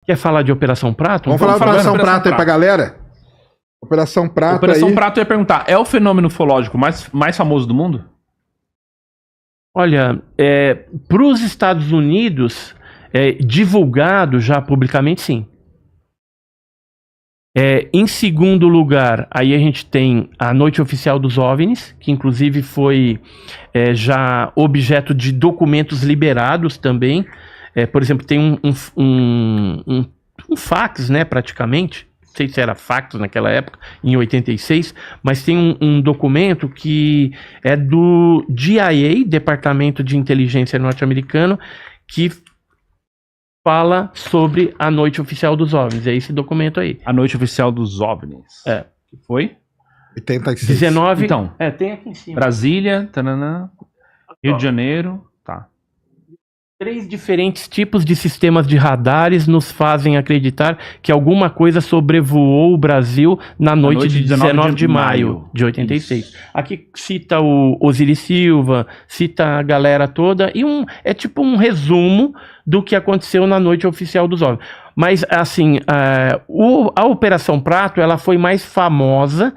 Quer falar de Operação Prato? Vamos falar de Operação Prato aí pra galera? Operação Prato Operação Prato, eu ia perguntar, é o fenômeno ufológico mais famoso do mundo? Olha, para os Estados Unidos, divulgado já publicamente, sim. Em segundo lugar, aí a gente tem a Noite Oficial dos OVNIs, que inclusive foi já objeto de documentos liberados também. Por exemplo, tem um fax, né, praticamente. Não sei se era fax naquela época, em 86, mas tem um documento que é do DIA, Departamento de Inteligência norte-americano, que fala sobre a Noite Oficial dos OVNIs. É esse documento aí. A Noite Oficial dos OVNIs. Que foi? 86. 19. Então, tem aqui em cima. Brasília, tananã, Rio de Janeiro, tá. 3 diferentes tipos de sistemas de radares nos fazem acreditar que alguma coisa sobrevoou o Brasil na noite de 19 de maio de 86. Isso. Aqui cita o Osiris Silva, cita a galera toda, e é tipo um resumo do que aconteceu na Noite Oficial dos OVNIs. Mas, assim, a Operação Prato, ela foi mais famosa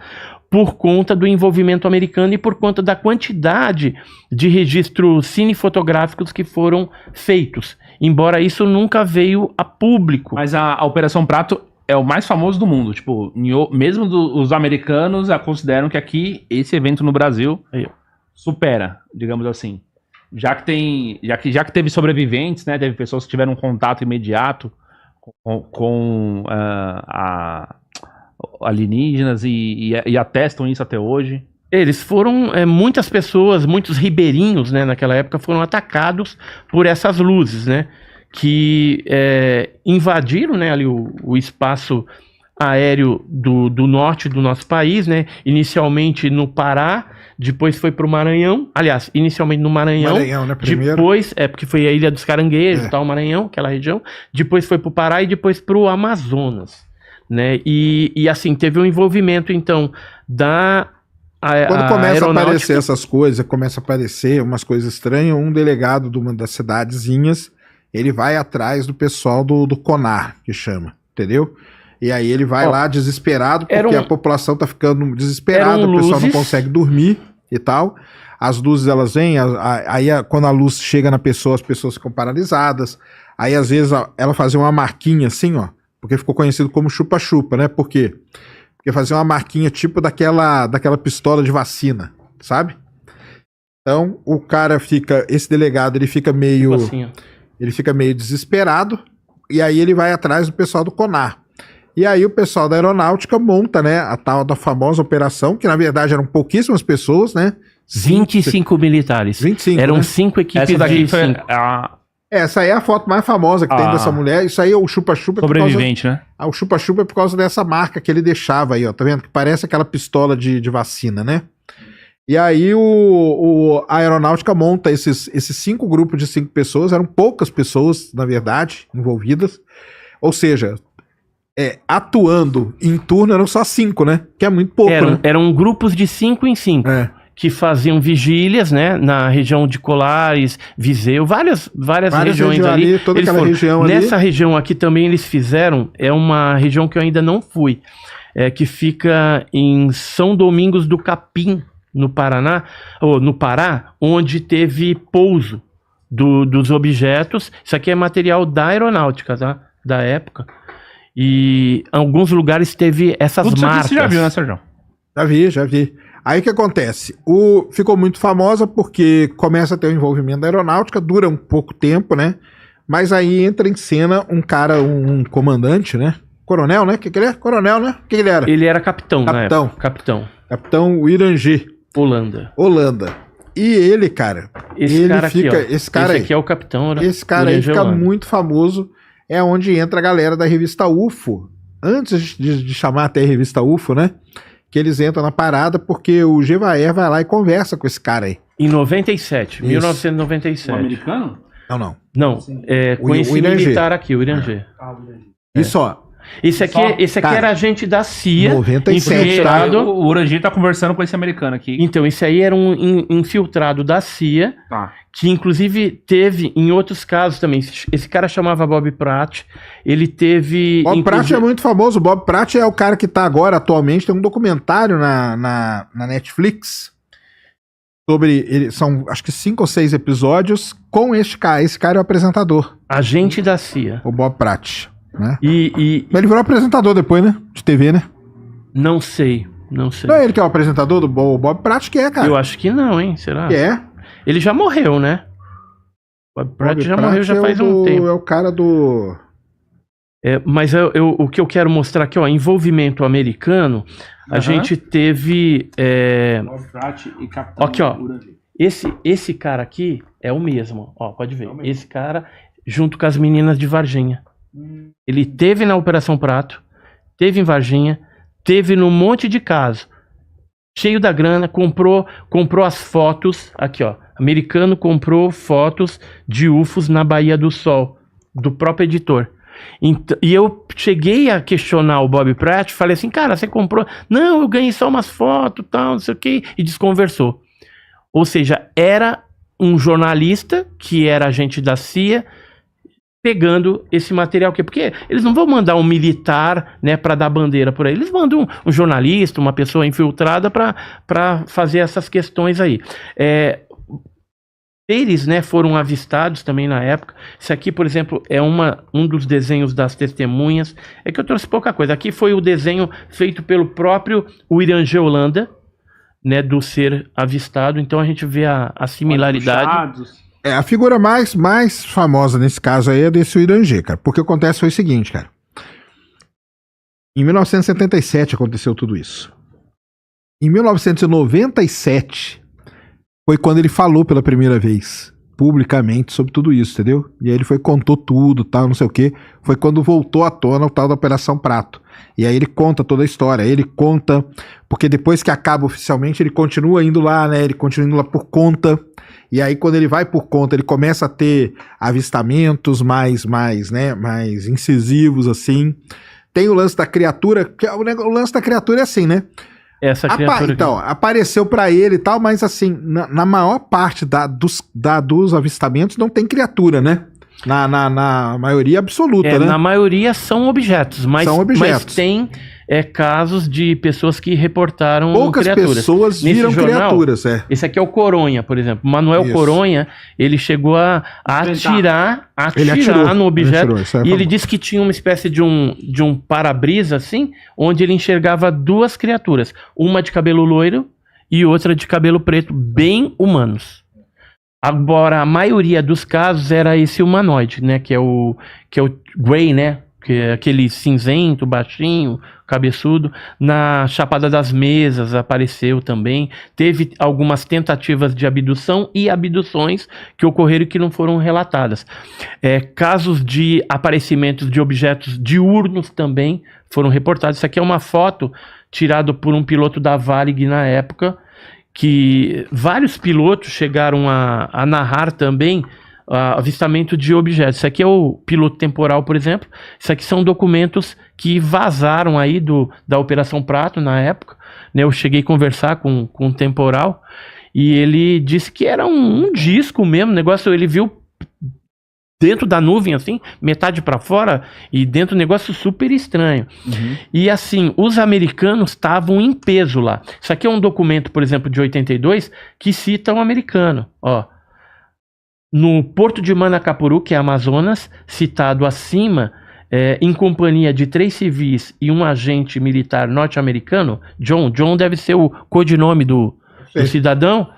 por conta do envolvimento americano e por conta da quantidade de registros cinefotográficos que foram feitos. Embora isso nunca veio a público. Mas a Operação Prato é o mais famoso do mundo. Tipo, mesmo os americanos consideram que aqui, esse evento no Brasil supera, digamos assim. Já que teve sobreviventes, né? Teve pessoas que tiveram um contato imediato com alienígenas e atestam isso até hoje. Eles foram, muitas pessoas, muitos ribeirinhos, né, naquela época, foram atacados por essas luzes, né, que invadiram, né, ali o espaço aéreo do norte do nosso país, né, inicialmente no Pará, depois foi para o Maranhão, aliás, inicialmente no Maranhão, né, primeiro. Depois, porque foi a Ilha dos Caranguejos, tal, Maranhão, aquela região, depois foi para o Pará e depois para o Amazonas. Né? E assim, teve um envolvimento, então, quando começa a aparecer essas coisas, começa a aparecer umas coisas estranhas, um delegado de uma das cidadezinhas, ele vai atrás do pessoal do CONAR, que chama, entendeu? E aí ele vai lá desesperado, porque a população tá ficando desesperada, o pessoal não consegue dormir e tal. As luzes, elas vêm, aí quando a luz chega na pessoa, as pessoas ficam paralisadas. Aí, às vezes, ela fazia uma marquinha assim, ó, porque ficou conhecido como chupa-chupa, né? Por quê? Porque fazia uma marquinha tipo daquela pistola de vacina, sabe? Então, o cara esse delegado, ele fica meio... Tipo assim, ele fica meio desesperado, e aí ele vai atrás do pessoal do CONAR. E aí o pessoal da aeronáutica monta, né, a tal da famosa operação, que na verdade eram pouquíssimas pessoas, né? 25 militares. 25, eram, né? 5 equipes Essa daqui de foi 5. Essa aí é a foto mais famosa que tem dessa mulher. Isso aí é o chupa-chupa. Sobrevivente, né? O chupa-chupa é por causa dessa marca que ele deixava aí, ó. Tá vendo? Que parece aquela pistola de vacina, né? E aí a aeronáutica monta esses 5 grupos de 5 pessoas. Eram poucas pessoas, na verdade, envolvidas. Ou seja, atuando em turno eram só 5, né? Que é muito pouco, né? Eram grupos de 5 em 5. Que faziam vigílias, né, na região de Colares, Viseu, várias regiões ali. Toda aquela região ali. Nessa região aqui também eles fizeram, uma região que eu ainda não fui, que fica em São Domingos do Capim, no Paraná, ou no Pará, onde teve pouso dos objetos. Isso aqui é material da aeronáutica, tá? Da época. E em alguns lugares teve essas marcas. Você já viu, né, Sérgio? Já vi. Aí o que acontece? Ficou muito famosa porque começa a ter o envolvimento da aeronáutica, dura um pouco tempo, né? Mas aí entra em cena um cara, um comandante, né? Coronel, né? O que ele é? Coronel, né? O que ele era? Ele era capitão, Capitão. Na época. Capitão Irangê. Holanda. E ele, cara... Esse cara aqui, esse cara aqui é o capitão. Esse cara aí fica muito famoso. É onde entra a galera da revista UFO. Antes de chamar até a revista UFO, né? Que eles entram na parada porque o Gevaer vai lá e conversa com esse cara aí. Em 97, 1997. O americano? Não. Não, com esse militar aqui, o Irangê. Isso, ó. Esse aqui era agente da CIA. 97, infiltrado. O Urangi tá conversando com esse americano aqui. Então, esse aí era um infiltrado da CIA, que inclusive teve em outros casos também. Esse cara chamava Bob Pratt. Ele teve... Bob Pratt é muito famoso. O Bob Pratt é o cara que tá agora, atualmente, tem um documentário na Netflix sobre... São, acho que 5 ou 6 episódios com este cara. Esse cara é o apresentador. Agente da CIA. O Bob Pratt. Né? Ele virou apresentador depois, né? De TV, né? Não sei. Não é ele que é o apresentador do Bob Pratt, que é, cara? Eu acho que não, hein? Será? Que é? Ele já morreu, né? O Bob Pratt já morreu já faz um tempo. É o cara do... Mas o que eu quero mostrar aqui, ó, envolvimento americano, a gente teve... Bob Pratt e Capitão aqui, ó. Esse cara aqui é o mesmo, ó, pode ver. Esse cara, junto com as meninas de Varginha. Ele teve na Operação Prato, teve em Varginha, teve num monte de caso. Cheio da grana, comprou as fotos, aqui ó, americano comprou fotos de UFOs na Baía do Sol, do próprio editor. E eu cheguei a questionar o Bob Pratt, falei assim, cara, você comprou? Não, eu ganhei só umas fotos, tal, não sei o que, e desconversou. Ou seja, era um jornalista, que era agente da CIA, pegando esse material aqui, porque eles não vão mandar um militar, né, para dar bandeira por aí, eles mandam um jornalista, uma pessoa infiltrada para fazer essas questões aí. Eles, né, foram avistados também na época. Isso aqui, por exemplo, é um dos desenhos das testemunhas. É que eu trouxe pouca coisa. Aqui foi o desenho feito pelo próprio Urangi Holanda, né, do ser avistado. Então a gente vê a similaridade. A figura mais famosa nesse caso aí é desse Urangi, cara. Porque o que acontece foi o seguinte, cara. Em 1977 aconteceu tudo isso. Em 1997 foi quando ele falou pela primeira vez, publicamente, sobre tudo isso, entendeu? E aí ele contou tudo, tal, não sei o quê. Foi quando voltou à tona o tal da Operação Prato. E aí ele conta toda a história. Ele conta, porque depois que acaba oficialmente, ele continua indo lá, né? Ele continua indo lá por conta. E aí quando ele vai por conta, ele começa a ter avistamentos mais incisivos, assim. Tem o lance da criatura, que o lance da criatura é assim, né? Essa criatura então, apareceu pra ele e tal, mas assim, na maior parte dos avistamentos não tem criatura, né? Na maioria absoluta, né? Na maioria são objetos, mas tem casos de pessoas que reportaram poucas criaturas. Pessoas viram criaturas, Esse aqui é o Coronha, por exemplo. Manuel Coronha, ele chegou a atirar no objeto. E ele disse que tinha uma espécie de um para-brisa, assim, onde ele enxergava duas criaturas. Uma de cabelo loiro e outra de cabelo preto, bem humanos. Agora, a maioria dos casos era esse humanoide, né? Que é o Grey, né? Que é aquele cinzento, baixinho, cabeçudo. Na Chapada das Mesas apareceu também. Teve algumas tentativas de abdução e abduções que ocorreram e que não foram relatadas. Casos de aparecimentos de objetos diurnos também foram reportados. Isso aqui é uma foto tirada por um piloto da Varig na época, que vários pilotos chegaram a narrar também avistamento de objetos. Isso aqui é o piloto temporal, por exemplo. Isso aqui são documentos que vazaram aí da Operação Prato na época, né? Eu cheguei a conversar com o temporal e ele disse que era um disco mesmo, negócio, ele viu dentro da nuvem, assim, metade para fora, e dentro um negócio super estranho. Uhum. E assim, os americanos estavam em peso lá. Isso aqui é um documento, por exemplo, de 82, que cita um americano, ó. No Porto de Manacapuru, que é Amazonas, citado acima, em companhia de 3 civis e um agente militar norte-americano, John deve ser o codinome do cidadão,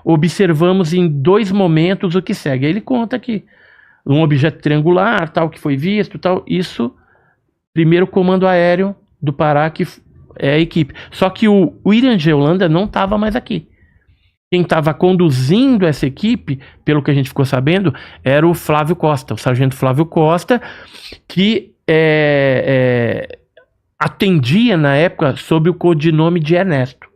observamos em 2 momentos o que segue. Aí ele conta aqui, um objeto triangular, tal, que foi visto, tal, isso, primeiro comando aéreo do Pará, que é a equipe. Só que o Urangi Holanda não estava mais aqui. Quem estava conduzindo essa equipe, pelo que a gente ficou sabendo, era o Flávio Costa, o sargento Flávio Costa, que atendia na época sob o codinome de Ernesto.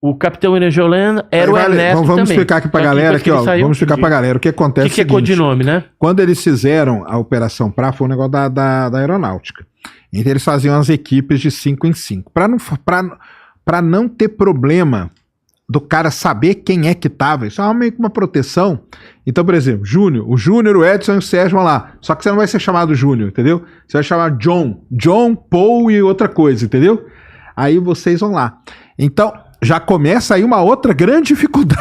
O capitão Urangi Holanda era o Ernesto vamos também. Explicar aqui pra galera aqui, ó. Vamos explicar pra galera o que acontece. O que é codinome, né? Quando eles fizeram a Operação Prato, foi um negócio da aeronáutica. Então eles faziam as equipes de 5 em 5. Para não ter problema do cara saber quem é que tava, isso é meio que uma proteção. Então, por exemplo, o Júnior, o Edson e o Sérgio vão lá. Só que você não vai ser chamado Júnior, entendeu? Você vai chamar John, Paul e outra coisa, entendeu? Aí vocês vão lá. Então, já começa aí uma outra grande dificuldade.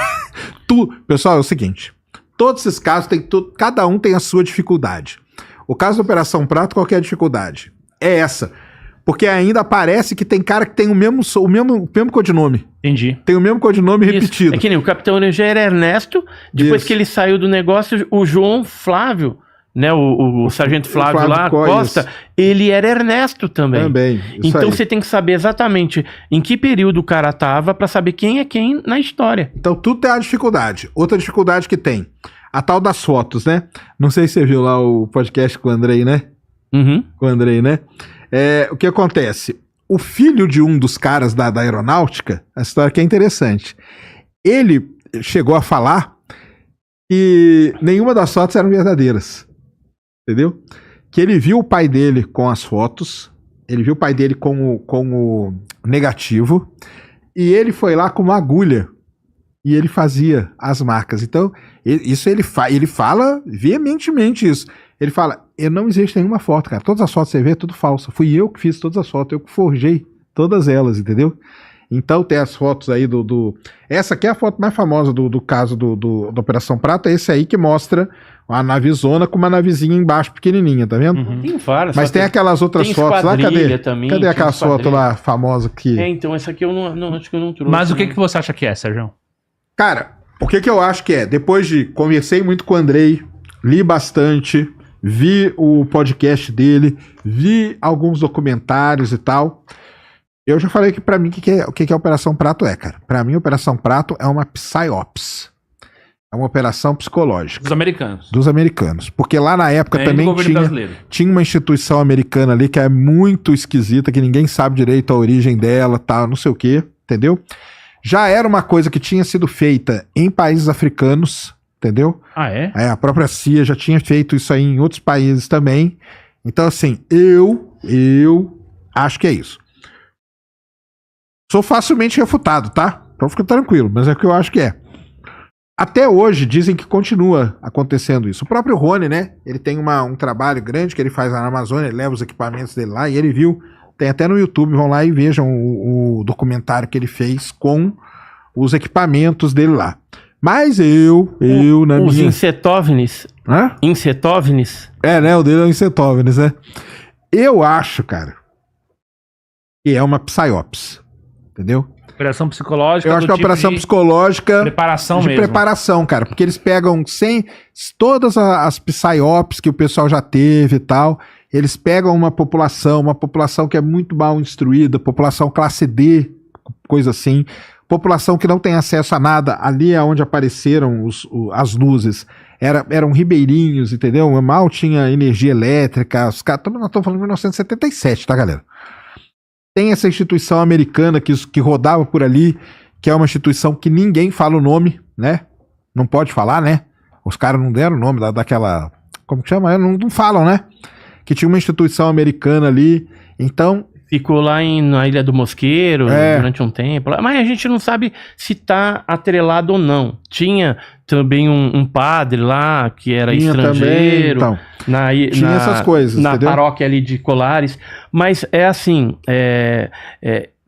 Pessoal, é o seguinte, todos esses casos, cada um tem a sua dificuldade. O caso da Operação Prato, qual que é a dificuldade? É essa. Porque ainda parece que tem cara que tem o mesmo codinome. Entendi. Tem o mesmo codinome repetido. É que nem o Capitão Energia era Ernesto, depois que ele saiu do negócio, o João Flávio, né, o Sargento Flávio lá, Costa, ele era Ernesto também. Então você tem que saber exatamente em que período o cara tava pra saber quem é quem na história. Então tudo tem uma dificuldade. Outra dificuldade que tem, a tal das fotos, né? Não sei se você viu lá o podcast com o Andrei, né? Uhum. Com o Andrei, né? O que acontece? O filho de um dos caras da aeronáutica, a história que é interessante, ele chegou a falar que nenhuma das fotos eram verdadeiras, entendeu? Que ele viu o pai dele com as fotos, ele viu o pai dele com o negativo, e ele foi lá com uma agulha e ele fazia as marcas. Então, isso ele fala veementemente isso. Ele fala, não existe nenhuma foto, cara. Todas as fotos que você vê é tudo falsa. Fui eu que fiz todas as fotos, eu que forjei todas elas, entendeu? Então tem as fotos aí Essa aqui é a foto mais famosa do caso da Operação Prato, é esse aí que mostra a navezona com uma navezinha embaixo pequenininha, tá vendo? Uhum. Tem várias. Mas tem aquelas outras fotos lá, cadê? Também, cadê aquelas fotos lá famosas que... então essa aqui eu não acho que eu não trouxe. Mas o que você acha que é, Sérgio? Cara, o que eu acho que é? Depois de... Conversei muito com o Andrei, li bastante... Vi o podcast dele, vi alguns documentários e tal. Eu já falei que pra mim o que a Operação Prato é, cara. Pra mim, a Operação Prato é uma psyops. É uma operação psicológica. Dos americanos. Porque lá na época também tinha uma instituição americana ali que é muito esquisita, que ninguém sabe direito a origem dela, tal, não sei o quê, entendeu? Já era uma coisa que tinha sido feita em países africanos, entendeu? Ah, é? A própria CIA já tinha feito isso aí em outros países também. Então, assim, eu acho que é isso. Sou facilmente refutado, tá? Então fica tranquilo, mas é o que eu acho que é. Até hoje dizem que continua acontecendo isso. O próprio Rony, né? Ele tem um trabalho grande que ele faz lá na Amazônia, ele leva os equipamentos dele lá e ele viu, tem até no YouTube, vão lá e vejam o documentário que ele fez com os equipamentos dele lá. Mas os insetóvenes. Hã? Insetóvenes? Né? O dele é o insetóvenes, né? Eu acho, cara, que é uma psyops. Entendeu? Operação psicológica. Eu acho que é uma operação psicológica. Preparação de mesmo. Preparação, cara. Porque eles pegam todas as psyops que o pessoal já teve e tal. Eles pegam uma população que é muito mal instruída, população classe D, coisa assim. População que não tem acesso a nada, ali é onde apareceram as luzes, eram ribeirinhos, entendeu? Mal tinha energia elétrica, os caras, nós estamos falando de 1977, tá, galera? Tem essa instituição americana que rodava por ali, que é uma instituição que ninguém fala o nome, né? Não pode falar, né? Os caras não deram o nome daquela... Como que chama? Não falam, né? Que tinha uma instituição americana ali, então... Ficou lá na Ilha do Mosqueiro durante um tempo. Mas a gente não sabe se tá atrelado ou não. Tinha também um padre lá que era estrangeiro. Também, então. Tinha essas coisas, na entendeu? Paróquia ali de Colares. Mas é assim,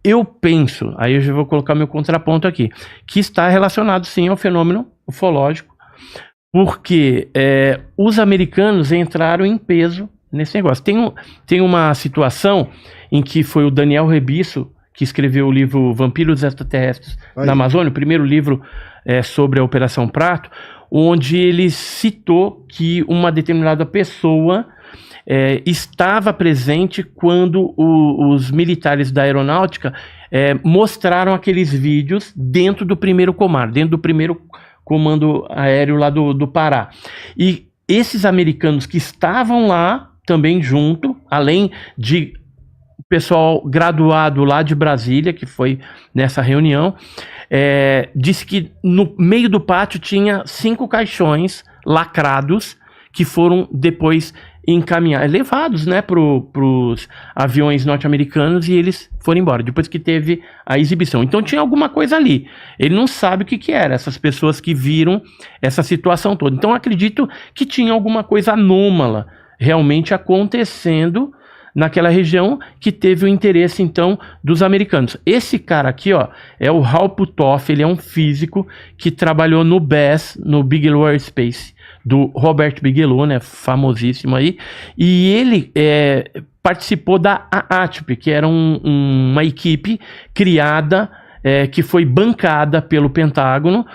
eu penso, aí eu já vou colocar meu contraponto aqui, que está relacionado sim ao fenômeno ufológico, porque os americanos entraram em peso nesse negócio. Tem uma situação em que foi o Daniel Rebisso que escreveu o livro Vampiros Extraterrestres na Amazônia, o primeiro livro sobre a Operação Prato, onde ele citou que uma determinada pessoa estava presente quando os militares da aeronáutica mostraram aqueles vídeos dentro do primeiro comando, dentro do primeiro comando aéreo lá do Pará. E esses americanos que estavam lá também junto, além de o pessoal graduado lá de Brasília, que foi nessa reunião, disse que no meio do pátio tinha 5 caixões lacrados que foram depois levados, né, pros aviões norte-americanos, e eles foram embora, depois que teve a exibição. Então tinha alguma coisa ali. Ele não sabe o que era, essas pessoas que viram essa situação toda. Então acredito que tinha alguma coisa anômala realmente acontecendo naquela região, que teve o interesse, então, dos americanos. Esse cara aqui, ó, é o Hal Puthoff, ele é um físico que trabalhou no BAS, no Bigelow Aerospace, do Robert Bigelow, né, famosíssimo aí, e ele participou da AATP, que era uma equipe criada, que foi bancada pelo Pentágono,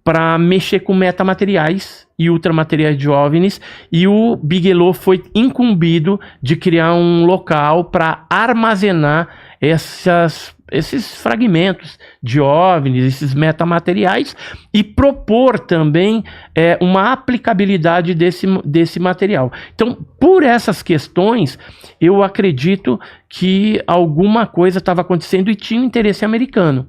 para mexer com metamateriais e ultramateriais de OVNIs, e o Bigelow foi incumbido de criar um local para armazenar esses fragmentos de OVNIs, esses metamateriais, e propor também uma aplicabilidade desse material. Então, por essas questões, eu acredito que alguma coisa estava acontecendo e tinha um interesse americano.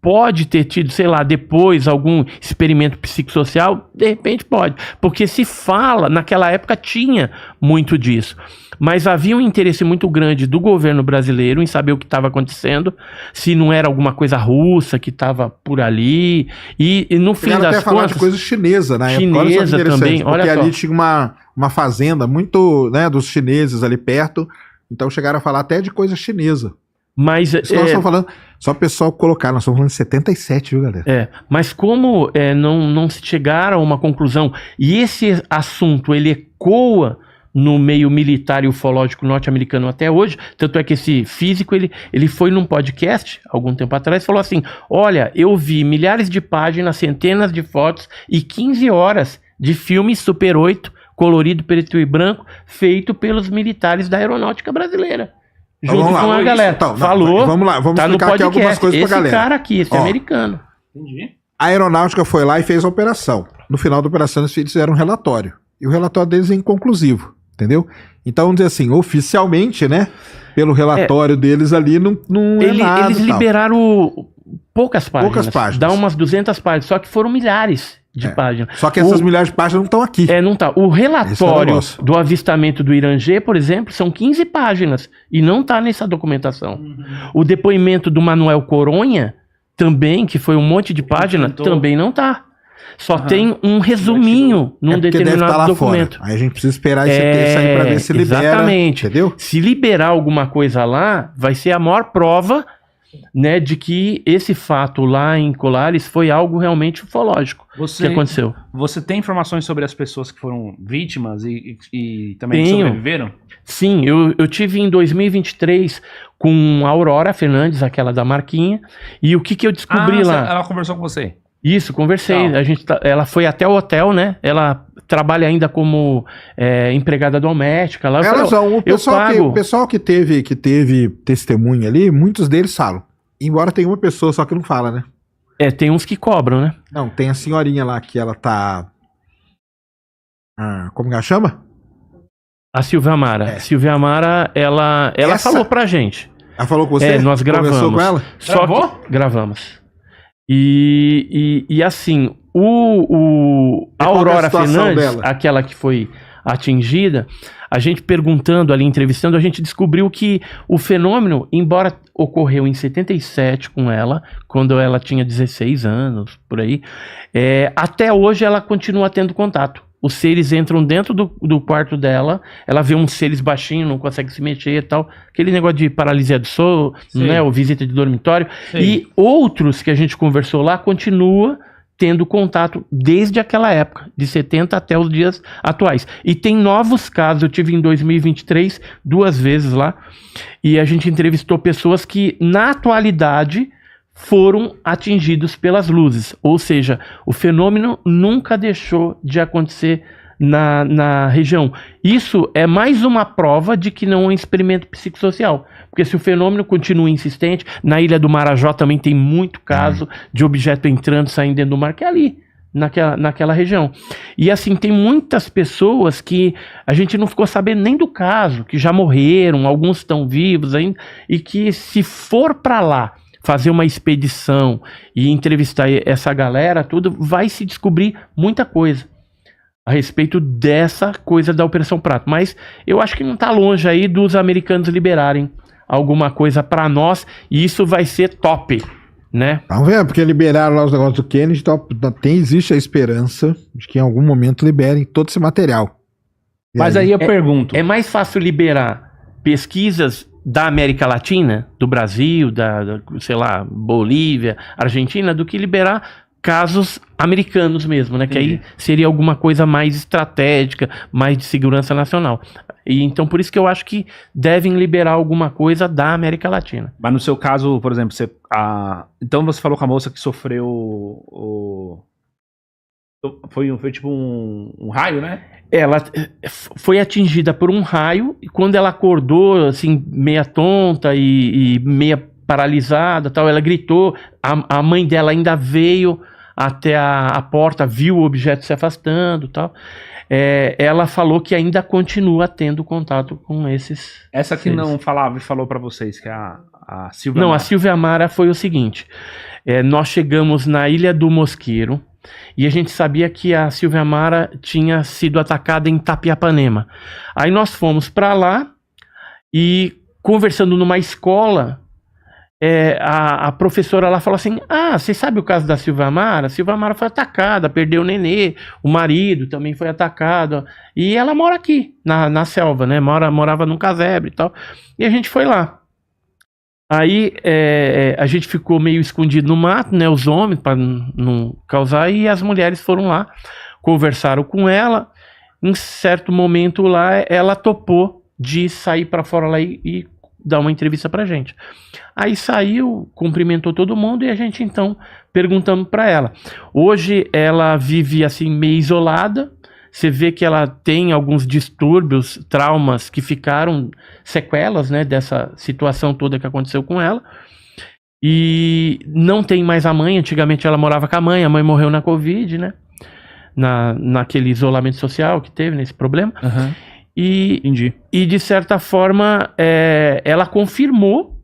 Pode ter tido, sei lá, depois algum experimento psicossocial, de repente pode, porque se fala, naquela época tinha muito disso, mas havia um interesse muito grande do governo brasileiro em saber o que estava acontecendo, se não era alguma coisa russa que estava por ali, e no fim das contas... falar de coisa chinesa, né? Chinesa também, olha só. Porque ali tinha uma fazenda muito, né, dos chineses ali perto, então chegaram a falar até de coisa chinesa. Mas nós estamos falando, só o pessoal colocar, nós estamos falando de 77, viu, galera? Mas como não se chegaram a uma conclusão, e esse assunto ele ecoa no meio militar e ufológico norte-americano até hoje, tanto é que esse físico, ele foi num podcast, algum tempo atrás, falou assim, olha, eu vi milhares de páginas, centenas de fotos e 15 horas de filme Super 8, colorido, preto e branco, feito pelos militares da aeronáutica brasileira. Junto com a galera. Então, falou, vamos lá, vamos explicar aqui algumas coisas pra galera. Esse cara aqui, esse americano. Entendi. A aeronáutica foi lá e fez a operação. No final da operação, eles fizeram um relatório. E o relatório deles é inconclusivo, entendeu? Então, vamos dizer assim, oficialmente, né? Pelo relatório deles ali, não é nada. Eles liberaram poucas páginas. Poucas páginas. Dá umas 200 páginas, só que foram milhares de páginas. Só que essas milhares de páginas não estão aqui. Não tá. O relatório do avistamento do Irangê, por exemplo, são 15 páginas e não tá nessa documentação. O depoimento do Manuel Coronha, também, que foi um monte de página, também não tá. Só tem um resuminho num determinado documento. Fora. Aí a gente precisa esperar isso aí para ver se libera. Exatamente. Entendeu? Se liberar alguma coisa lá, vai ser a maior prova, né, de que esse fato lá em Colares foi algo realmente ufológico que aconteceu. Você tem informações sobre as pessoas que foram vítimas e também que sobreviveram? Sim, eu tive em 2023 com a Aurora Fernandes, aquela da Marquinha, e o que eu descobri lá? Ela conversou com você? Isso, conversei. Ela foi até o hotel, né? Ela trabalha ainda como empregada doméstica. Lá. O pessoal que teve testemunha ali, muitos deles falam. Embora tenha uma pessoa só que não fala, né? Tem uns que cobram, né? Não, tem a senhorinha lá que ela tá... como que ela chama? A Silvia Amara. Silvia Amara, ela falou pra gente. Ela falou com você? Nós gravamos. Conversou com ela? Gravou? Gravamos. E assim, a Aurora Fernandes, aquela que foi atingida, a gente perguntando ali, entrevistando, a gente descobriu que o fenômeno, embora ocorreu em 77 com ela, quando ela tinha 16 anos, por aí, até hoje ela continua tendo contato. Os seres entram dentro do quarto dela, ela vê uns seres baixinhos, não consegue se mexer e tal. Aquele negócio de paralisia do sono, né, ou visita de dormitório. Sim. E outros que a gente conversou lá, continua tendo contato desde aquela época, de 70 até os dias atuais. E tem novos casos, eu tive em 2023, 2 vezes lá, e a gente entrevistou pessoas que, na atualidade, foram atingidos pelas luzes, ou seja, o fenômeno nunca deixou de acontecer na região. Isso é mais uma prova de que não é um experimento psicossocial, porque se o fenômeno continua insistente, na Ilha do Marajó também tem muito caso de objeto entrando e saindo dentro do mar, que é ali, naquela região. E assim, tem muitas pessoas que a gente não ficou sabendo nem do caso, que já morreram, alguns estão vivos ainda, e que se for para lá fazer uma expedição e entrevistar essa galera, tudo, vai se descobrir muita coisa. a respeito dessa coisa da Operação Prato. Mas eu acho que não está longe aí dos americanos liberarem alguma coisa para nós, e isso vai ser top, né? Vamos ver, porque liberaram lá os negócios do Kennedy, então existe a esperança de que em algum momento liberem todo esse material. Mas aí eu pergunto... É mais fácil liberar pesquisas da América Latina, do Brasil, sei lá, Bolívia, Argentina, do que liberar casos americanos mesmo, né? Que aí seria alguma coisa mais estratégica, mais de segurança nacional. E então por isso que eu acho que devem liberar alguma coisa da América Latina. Mas no seu caso, por exemplo, então você falou com a moça que sofreu foi tipo um raio, né? Ela foi atingida por um raio e quando ela acordou, assim, meia tonta e meia paralisada, tal, ela gritou, a mãe dela ainda veio até a porta, viu o objeto se afastando, tal. Ela falou que ainda continua tendo contato com esses... Essa que não falava e falou pra vocês, que é a Silvia Não, Mara. a Silvia Mara foi o seguinte, nós chegamos na Ilha do Mosqueiro e a gente sabia que a Silvia Mara tinha sido atacada em Tapiapanema. Aí nós fomos pra lá e conversando numa escola... a professora lá falou assim, você sabe o caso da Silvia Mara? A Silvia Mara foi atacada, perdeu o nenê, o marido também foi atacado, e ela mora aqui, na selva, né, morava num casebre e tal, e a gente foi lá. Aí a gente ficou meio escondido no mato, né, os homens, para não causar, e as mulheres foram lá, conversaram com ela, em certo momento lá, ela topou de sair para fora lá e dar uma entrevista pra gente. Aí saiu, cumprimentou todo mundo e a gente então perguntamos pra ela. Hoje ela vive assim meio isolada, você vê que ela tem alguns distúrbios, traumas que ficaram sequelas, né, dessa situação toda que aconteceu com ela. E não tem mais a mãe, antigamente ela morava com a mãe morreu na Covid, né, naquele isolamento social que teve, nesse problema. Uhum. E de certa forma ela confirmou,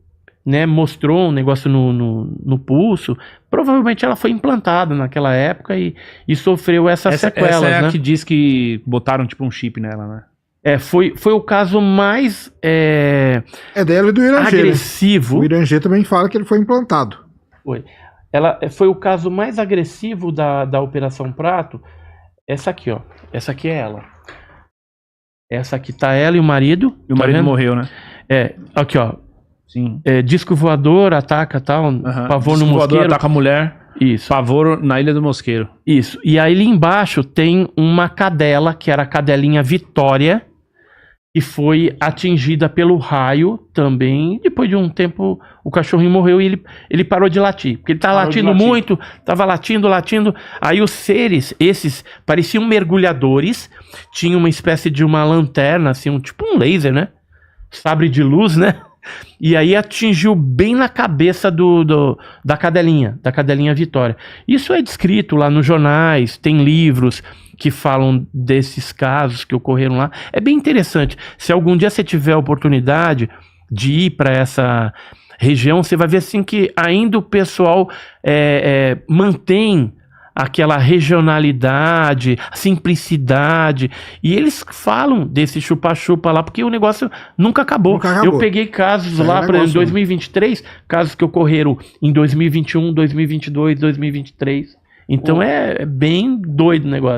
né, mostrou um negócio no pulso. Provavelmente ela foi implantada naquela época e sofreu essas sequelas. Essa é né? a que diz que botaram tipo um chip nela, né? Foi o caso mais dela e do Irangê, agressivo. Né? O Irangê também fala que ele foi implantado. Foi o caso mais agressivo da Operação Prato. Essa aqui, ó. Essa aqui é ela. Essa aqui tá ela e o marido. E o marido morreu, né? Aqui, ó. Sim. Disco voador, ataca tal. Pavor disco no mosqueiro. Voador, ataca a mulher. Isso. Pavor na Ilha do Mosqueiro. Isso. E aí ali embaixo tem uma cadela, que era a cadelinha Vitória, que foi atingida pelo raio também. Depois de um tempo, o cachorrinho morreu e ele parou de latir. Porque ele tava latindo muito, tava latindo. Aí os seres, esses, pareciam mergulhadores, tinham uma espécie de uma lanterna, assim, tipo um laser, né? Sabre de luz, né? E aí atingiu bem na cabeça da cadelinha Vitória. Isso é descrito lá nos jornais, tem livros que falam desses casos que ocorreram lá. É bem interessante. Se algum dia você tiver a oportunidade de ir para essa região, você vai ver assim que ainda o pessoal mantém aquela regionalidade, simplicidade, e eles falam desse chupa-chupa lá, porque o negócio nunca acabou. Eu peguei casos lá, por exemplo, em 2023, casos que ocorreram em 2021, 2022, 2023, então é bem doido o negócio.